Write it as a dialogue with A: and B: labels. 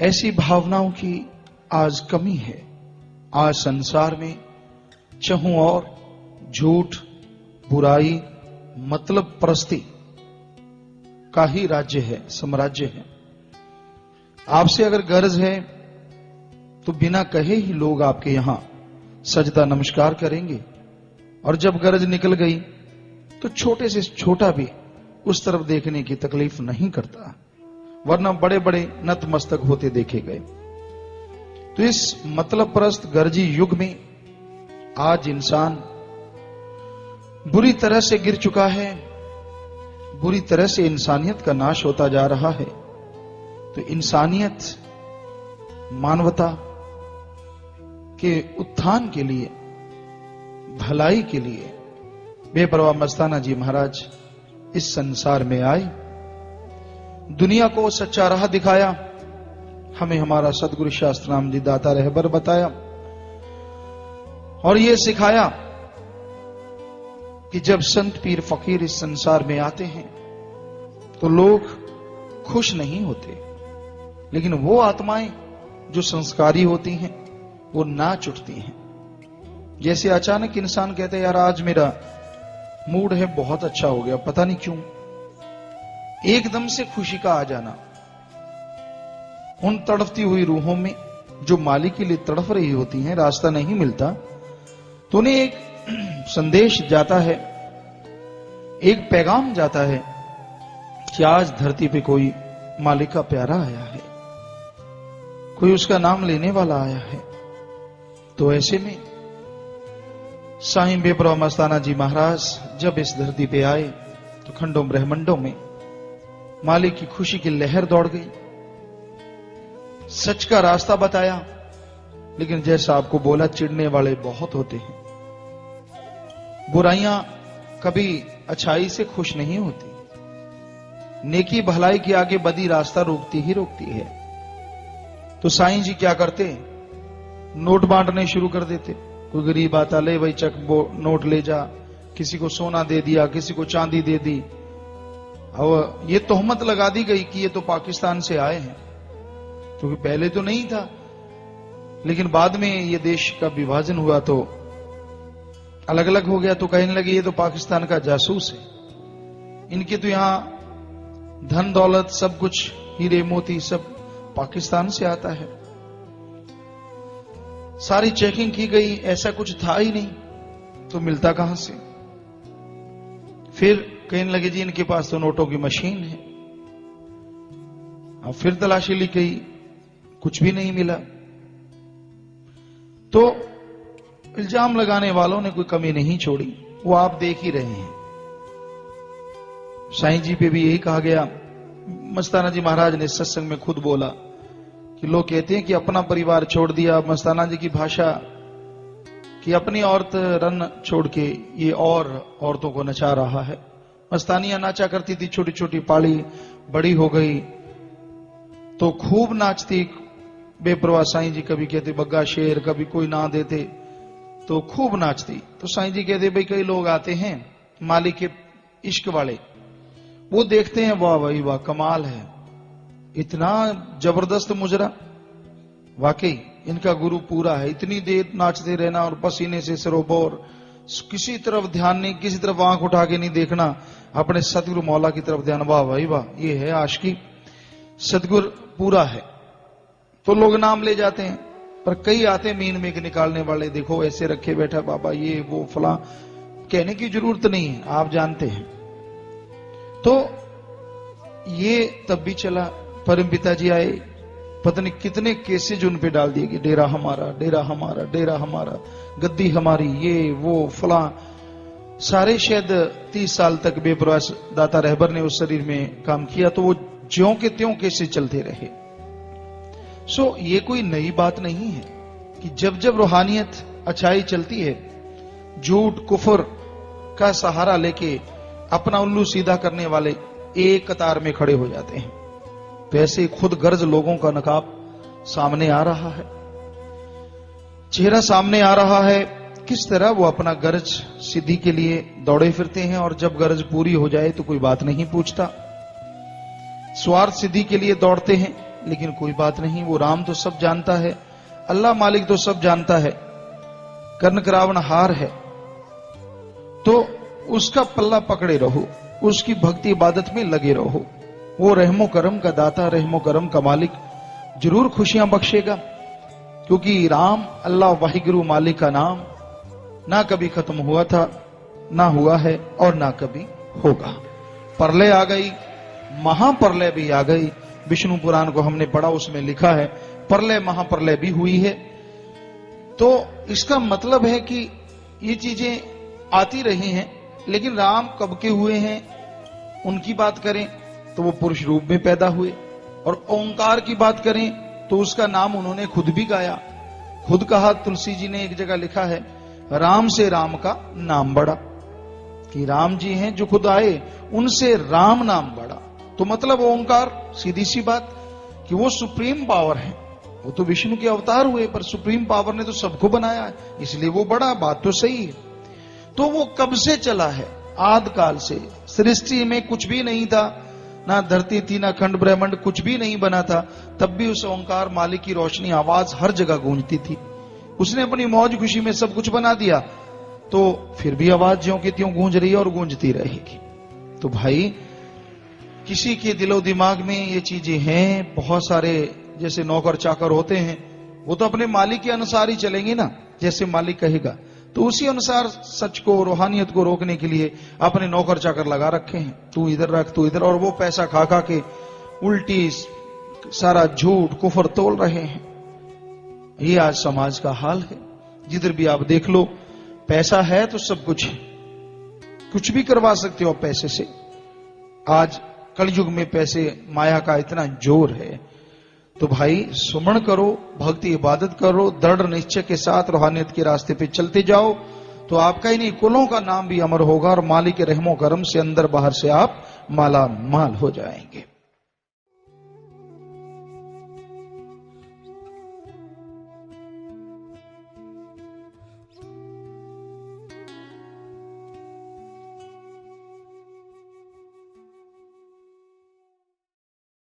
A: ऐसी भावनाओं की आज कमी है। आज संसार में चहुं और झूठ, बुराई, मतलब परस्ती का ही राज्य है, साम्राज्य है। आपसे अगर गर्ज है तो बिना कहे ही लोग आपके यहां सजदा नमस्कार करेंगे, और जब गरज निकल गई तो छोटे से छोटा भी उस तरफ देखने की तकलीफ नहीं करता, वरना बड़े बड़े नतमस्तक होते देखे गए। तो इस मतलब परस्त गर्जी युग में आज इंसान बुरी तरह से गिर चुका है, बुरी तरह से इंसानियत का नाश होता जा रहा है। तो इंसानियत, मानवता के उत्थान के लिए, भलाई के लिए बेपरवाह मस्ताना जी महाराज इस संसार में आए, दुनिया को सच्चा राह दिखाया। हमें हमारा सदगुरु शास्त्राम जी दाता रहबर बताया और ये सिखाया कि जब संत पीर फकीर इस संसार में आते हैं तो लोग खुश नहीं होते, लेकिन वो आत्माएं जो संस्कारी होती हैं वो नाच उठती हैं। जैसे अचानक इंसान कहते हैं यार आज मेरा मूड है बहुत अच्छा हो गया, पता नहीं क्यों, एकदम से खुशी का आ जाना। उन तड़पती हुई रूहों में जो मालिक के लिए तड़प रही होती हैं, रास्ता नहीं मिलता, तो उन्हें एक संदेश जाता है, एक पैगाम जाता है कि आज धरती पे कोई मालिक का प्यारा आया है, कोई उसका नाम लेने वाला आया है। तो ऐसे में साईं बेपरवाह मस्ताना जी महाराज जब इस धरती पे आए तो खंडों ब्रह्मंडों में मालिक की खुशी की लहर दौड़ गई, सच का रास्ता बताया। लेकिन जैसा आपको बोला, चिढ़ने वाले बहुत होते हैं, बुराइयां कभी अच्छाई से खुश नहीं होती, नेकी भलाई के आगे बदी रास्ता रोकती ही रोकती है। तो साईं जी क्या करते, नोट बांटने शुरू कर देते। कोई गरीब आता, ले भाई चक नोट ले जा, किसी को सोना दे दिया, किसी को चांदी दे दी। और ये तोहमत लगा दी गई कि ये तो पाकिस्तान से आए हैं, क्योंकि पहले तो नहीं था, लेकिन बाद में ये देश का विभाजन हुआ तो अलग अलग हो गया, तो कहने लगे ये तो पाकिस्तान का जासूस है, इनके तो यहां धन दौलत सब कुछ, हीरे मोती सब पाकिस्तान से आता है। सारी चेकिंग की गई, ऐसा कुछ था ही नहीं, तो मिलता कहां से। फिर कहने लगे जी इनके पास तो नोटों की मशीन है। अब फिर तलाशी ली गई, कुछ भी नहीं मिला। तो इल्जाम लगाने वालों ने कोई कमी नहीं छोड़ी, वो आप देख ही रहे हैं। साईं जी पे भी यही कहा गया। मस्ताना जी महाराज ने सत्संग में खुद बोला कि लोग कहते हैं कि अपना परिवार छोड़ दिया। मस्ताना जी की भाषा कि अपनी औरत रन छोड़ के ये और औरतों को नचा रहा है। मस्तानियां नाचा करती थी, छोटी छोटी पाड़ी बड़ी हो गई तो खूब नाचती। बेपरवाह साईं जी कभी कहते बग्गा शेर, कभी कोई ना देते तो खूब नाचती। तो साईं जी कहते भाई कई लोग आते हैं मालिक के इश्क वाले, वो देखते हैं वाह भाई वाह कमाल है, इतना जबरदस्त मुजरा, वाकई इनका गुरु पूरा है। इतनी देर नाचते रहना और पसीने से सरोबोर, किसी तरफ ध्यान नहीं, किसी तरफ आंख उठा के नहीं देखना, अपने सतगुरु मौला की तरफ ध्यान। वाह भाई वाह, ये है आशिकी, सतगुरु पूरा है। तो लोग नाम ले जाते हैं, पर कई आते मीन में निकालने वाले, देखो ऐसे रखे बैठा बाबा, ये वो फला, कहने की जरूरत नहीं है, आप जानते हैं। तो ये तब भी चला। परम पिताजी आए, पता नहीं कितने केसेज उन पे डाल दिए कि डेरा हमारा, डेरा हमारा, डेरा हमारा, गद्दी हमारी, ये वो फला। सारे शायद 30 साल तक बेपरवाह दाता रहबर ने उस शरीर में काम किया, तो वो ज्यों के त्यों केसेज चलते रहे। सो ये कोई नई बात नहीं है कि जब जब रूहानियत अच्छाई चलती है, झूठ कुफर का सहारा लेके अपना उल्लू सीधा करने वाले एक कतार में खड़े हो जाते हैं। तो ऐसे खुद गर्ज लोगों का नकाब सामने आ रहा है, चेहरा सामने आ रहा है, किस तरह वो अपना गर्ज सिद्धि के लिए दौड़े फिरते हैं, और जब गर्ज पूरी हो जाए तो कोई बात नहीं पूछता। स्वार्थ सिद्धि के लिए दौड़ते हैं, लेकिन कोई बात नहीं, वो राम तो सब जानता है, अल्लाह मालिक तो सब जानता है, कर्ण करावण हार है, तो उसका पल्ला पकड़े रहो, उसकी भक्ति इबादत में लगे रहो। वो रहमो करम का दाता, रहमो करम का मालिक जरूर खुशियां बख्शेगा, क्योंकि राम अल्लाह वाहिगुरु मालिक का नाम ना कभी खत्म हुआ था, ना हुआ है और ना कभी होगा। प्रलय आ गई, महाप्रलय भी आ गई। विष्णु पुराण को हमने पढ़ा, उसमें लिखा है प्रलय महाप्रलय भी हुई है। तो इसका मतलब है कि ये चीजें आती रही हैं, लेकिन राम कब के हुए हैं उनकी बात करें तो वो पुरुष रूप में पैदा हुए, और ओंकार की बात करें तो उसका नाम उन्होंने खुद भी गाया। खुद कहा, तुलसी जी ने एक जगह लिखा है, राम से राम का नाम बड़ा, कि राम जी हैं जो खुद आए, उनसे राम नाम बड़ा। तो मतलब ओंकार, सीधी सी बात कि वो सुप्रीम पावर है। वो तो विष्णु के अवतार हुए, पर सुप्रीम पावर ने तो सबको बनाया है, इसलिए वो बड़ा। बात तो सही है। तो वो कब से चला है? आदि काल से। सृष्टि में कुछ भी नहीं था, ना धरती थी, ना खंड ब्रह्मांड, कुछ भी नहीं बना था, तब भी उस ओंकार मालिक की रोशनी आवाज हर जगह गूंजती थी। उसने अपनी मौज खुशी में सब कुछ बना दिया, तो फिर भी आवाज ज्यों की त्यों गूंज रही है और गूंजती रहेगी। तो भाई, किसी के दिलो दिमाग में ये चीजें हैं। बहुत सारे जैसे नौकर चाकर होते हैं, वो तो अपने मालिक के अनुसार ही चलेंगे ना, जैसे मालिक कहेगा। तो उसी अनुसार सच को, रूहानियत को रोकने के लिए अपने नौकर चाकर लगा रखे हैं, तू इधर रख, तू इधर, और वो पैसा खा खा के उल्टी सारा झूठ कुफर तोल रहे हैं। ये आज समाज का हाल है। जिधर भी आप देख लो, पैसा है तो सब कुछ है, कुछ भी करवा सकते हो पैसे से। आज कलयुग में पैसे, माया का इतना जोर है। तो भाई, सुमरण करो, भक्ति इबादत करो, दृढ़ निश्चय के साथ रूहानियत के रास्ते पे चलते जाओ, तो आपका ही नहीं, कुलों का नाम भी अमर होगा, और मालिक के रहमो करम से अंदर बाहर से आप माला माल हो जाएंगे।